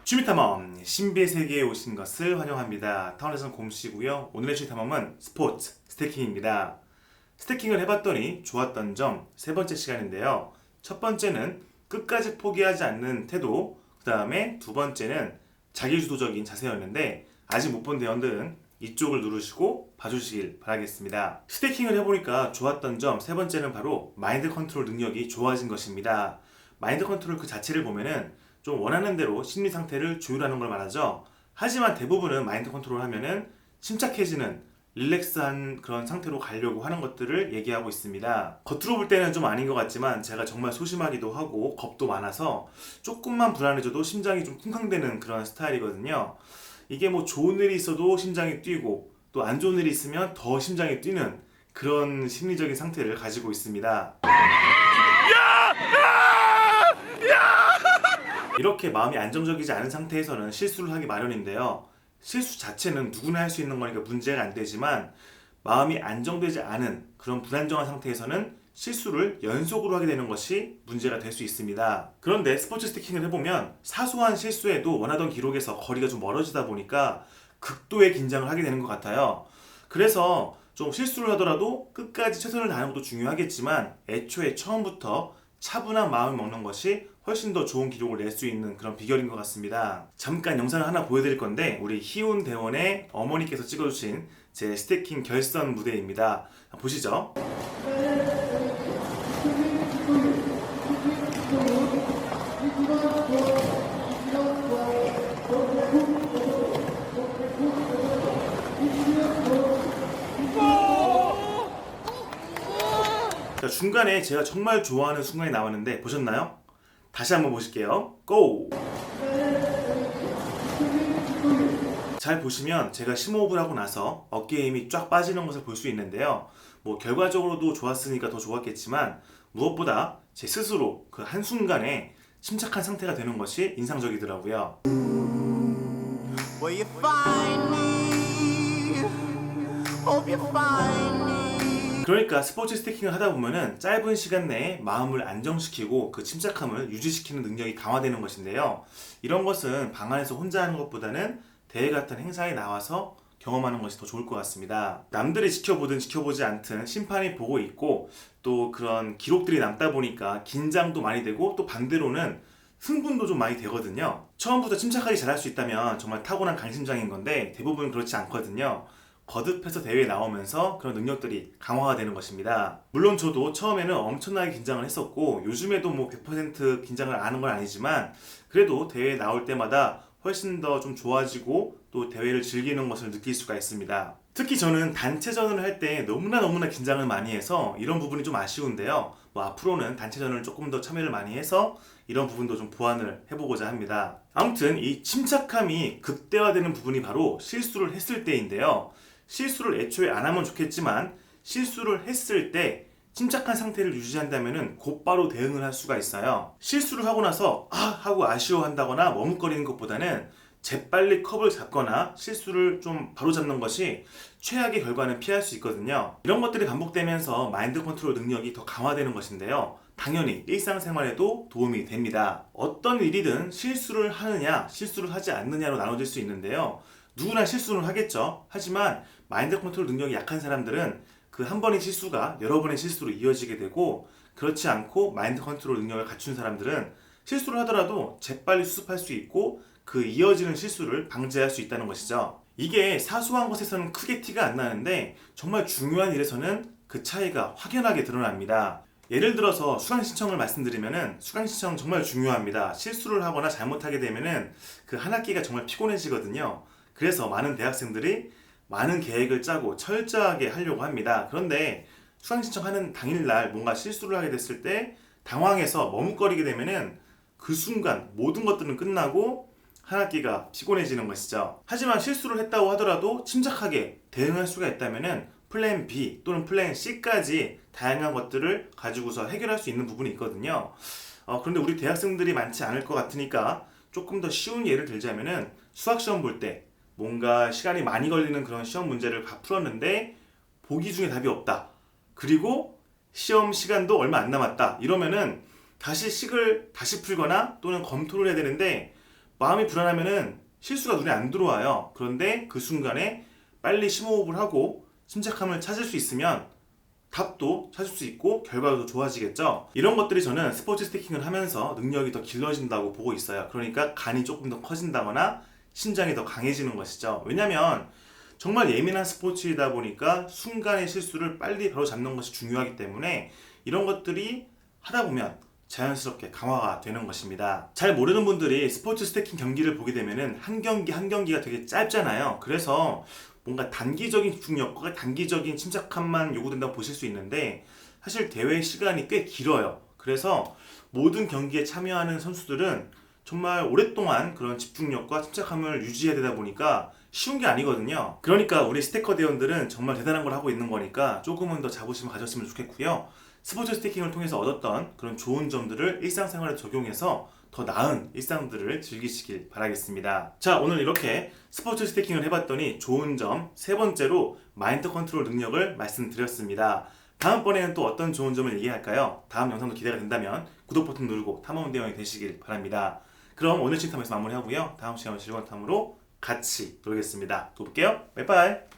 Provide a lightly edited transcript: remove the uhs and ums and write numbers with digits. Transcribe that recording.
취미탐험 신비의 세계에 오신 것을 환영합니다. 타운에서는 곰씨고요. 오늘의 취미탐험은 스포츠 스태킹입니다. 스태킹을 해봤더니 좋았던 점 세 번째 시간인데요. 첫 번째는 끝까지 포기하지 않는 태도, 그 다음에 두 번째는 자기주도적인 자세였는데 아직 못 본 대원들은 이쪽을 누르시고 봐주시길 바라겠습니다. 스태킹을 해보니까 좋았던 점 세 번째는 바로 마인드 컨트롤 능력이 좋아진 것입니다. 마인드 컨트롤 그 자체를 보면은 좀 원하는 대로 심리 상태를 조율하는 걸 말하죠. 하지만 대부분은 마인드 컨트롤 하면은 침착해지는 릴렉스한 그런 상태로 가려고 하는 것들을 얘기하고 있습니다. 겉으로 볼 때는 좀 아닌 것 같지만 제가 정말 소심하기도 하고 겁도 많아서 조금만 불안해져도 심장이 좀 쿵쾅대는 그런 스타일이거든요. 이게 뭐 좋은 일이 있어도 심장이 뛰고 또 안 좋은 일이 있으면 더 심장이 뛰는 그런 심리적인 상태를 가지고 있습니다. 이렇게 마음이 안정적이지 않은 상태에서는 실수를 하기 마련인데요. 실수 자체는 누구나 할 수 있는 거니까 문제가 안 되지만 마음이 안정되지 않은 그런 불안정한 상태에서는 실수를 연속으로 하게 되는 것이 문제가 될 수 있습니다. 그런데 스포츠 스태킹을 해보면 사소한 실수에도 원하던 기록에서 거리가 좀 멀어지다 보니까 극도의 긴장을 하게 되는 것 같아요. 그래서 좀 실수를 하더라도 끝까지 최선을 다하는 것도 중요하겠지만 애초에 처음부터 차분한 마음을 먹는 것이 훨씬 더 좋은 기록을 낼 수 있는 그런 비결인 것 같습니다. 잠깐 영상을 하나 보여드릴 건데 우리 희운 대원의 어머니께서 찍어주신 제 스태킹 결선 무대입니다. 보시죠. 자, 중간에 제가 정말 좋아하는 순간이 나왔는데 보셨나요? 다시 한번 보실게요. 고! 잘 보시면 제가 심호흡을 하고 나서 어깨에 힘이 쫙 빠지는 것을 볼 수 있는데요. 뭐 결과적으로도 좋았으니까 더 좋았겠지만 무엇보다 제 스스로 그 한순간에 침착한 상태가 되는 것이 인상적이더라고요. Will you find me? Hope you find me. 그러니까 스포츠 스태킹을 하다 보면은 짧은 시간 내에 마음을 안정시키고 그 침착함을 유지시키는 능력이 강화되는 것인데요. 이런 것은 방 안에서 혼자 하는 것보다는 대회 같은 행사에 나와서 경험하는 것이 더 좋을 것 같습니다. 남들이 지켜보든 지켜보지 않든 심판이 보고 있고 또 그런 기록들이 남다 보니까 긴장도 많이 되고 또 반대로는 흥분도 좀 많이 되거든요. 처음부터 침착하게 잘할 수 있다면 정말 타고난 강심장인 건데 대부분 그렇지 않거든요. 거듭해서 대회에 나오면서 그런 능력들이 강화가 되는 것입니다. 물론 저도 처음에는 엄청나게 긴장을 했었고 요즘에도 뭐 100% 긴장을 안 하는 건 아니지만 그래도 대회에 나올 때마다 훨씬 더 좀 좋아지고 또 대회를 즐기는 것을 느낄 수가 있습니다. 특히 저는 단체전을 할 때 너무나 긴장을 많이 해서 이런 부분이 좀 아쉬운데요. 뭐 앞으로는 단체전을 조금 더 참여를 많이 해서 이런 부분도 좀 보완을 해보고자 합니다. 아무튼 이 침착함이 극대화되는 부분이 바로 실수를 했을 때인데요. 실수를 애초에 안 하면 좋겠지만 실수를 했을 때 침착한 상태를 유지한다면 곧바로 대응을 할 수가 있어요. 실수를 하고 나서 하고 아쉬워한다거나 머뭇거리는 것보다는 재빨리 컵을 잡거나 실수를 좀 바로잡는 것이 최악의 결과는 피할 수 있거든요. 이런 것들이 반복되면서 마인드 컨트롤 능력이 더 강화되는 것인데요. 당연히 일상생활에도 도움이 됩니다. 어떤 일이든 실수를 하느냐 실수를 하지 않느냐로 나눠질 수 있는데요. 누구나 실수는 하겠죠. 하지만 마인드 컨트롤 능력이 약한 사람들은 그 한 번의 실수가 여러 번의 실수로 이어지게 되고 그렇지 않고 마인드 컨트롤 능력을 갖춘 사람들은 실수를 하더라도 재빨리 수습할 수 있고 그 이어지는 실수를 방지할 수 있다는 것이죠. 이게 사소한 것에서는 크게 티가 안 나는데 정말 중요한 일에서는 그 차이가 확연하게 드러납니다. 예를 들어서 수강 신청을 말씀드리면은 수강 신청 정말 중요합니다. 실수를 하거나 잘못하게 되면은 그 한 학기가 정말 피곤해지거든요. 그래서 많은 대학생들이 많은 계획을 짜고 철저하게 하려고 합니다. 그런데 수강 신청하는 당일날 뭔가 실수를 하게 됐을 때 당황해서 머뭇거리게 되면은 그 순간 모든 것들은 끝나고 한 학기가 피곤해지는 것이죠. 하지만 실수를 했다고 하더라도 침착하게 대응할 수가 있다면은 플랜 B 또는 플랜 C까지 다양한 것들을 가지고서 해결할 수 있는 부분이 있거든요. 그런데 우리 대학생들이 많지 않을 것 같으니까 조금 더 쉬운 예를 들자면은 수학시험 볼 때 뭔가 시간이 많이 걸리는 그런 시험 문제를 다 풀었는데 보기 중에 답이 없다. 그리고 시험 시간도 얼마 안 남았다. 이러면은 다시 식을 다시 풀거나 또는 검토를 해야 되는데 마음이 불안하면은 실수가 눈에 안 들어와요. 그런데 그 순간에 빨리 심호흡을 하고 침착함을 찾을 수 있으면 답도 찾을 수 있고 결과도 좋아지겠죠. 이런 것들이 저는 스포츠 스태킹을 하면서 능력이 더 길러진다고 보고 있어요. 그러니까 간이 조금 더 커진다거나 심장이 더 강해지는 것이죠. 왜냐면 정말 예민한 스포츠이다 보니까 순간의 실수를 빨리 바로 잡는 것이 중요하기 때문에 이런 것들이 하다 보면 자연스럽게 강화가 되는 것입니다. 잘 모르는 분들이 스포츠 스태킹 경기를 보게 되면은 한 경기 한 경기가 되게 짧잖아요. 그래서 뭔가 단기적인 집중력과 단기적인 침착함만 요구된다고 보실 수 있는데 사실 대회 시간이 꽤 길어요. 그래서 모든 경기에 참여하는 선수들은 정말 오랫동안 그런 집중력과 침착함을 유지해야 되다 보니까 쉬운 게 아니거든요. 그러니까 우리 스태커 대원들은 정말 대단한 걸 하고 있는 거니까 조금은 더 자부심을 가졌으면 좋겠고요. 스포츠 스태킹을 통해서 얻었던 그런 좋은 점들을 일상생활에 적용해서 더 나은 일상들을 즐기시길 바라겠습니다. 자, 오늘 이렇게 스포츠 스태킹을 해봤더니 좋은 점 세 번째로 마인드 컨트롤 능력을 말씀드렸습니다. 다음번에는 또 어떤 좋은 점을 얘기할까요? 다음 영상도 기대가 된다면 구독 버튼 누르고 탐험 대원이 되시길 바랍니다. 그럼 오늘 칭탐에서 마무리하고요. 다음 시간은 즐거운 탐으로 같이 놀겠습니다. 또 볼게요. 바이바이.